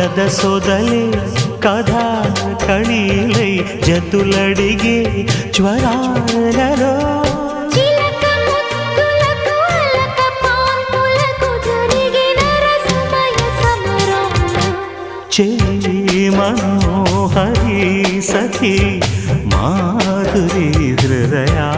ఎదసొదలే కథా కళీలై జతులడిగే జ్వరాలలో చేయి మనోహరి సఖి మాధురి హృదయా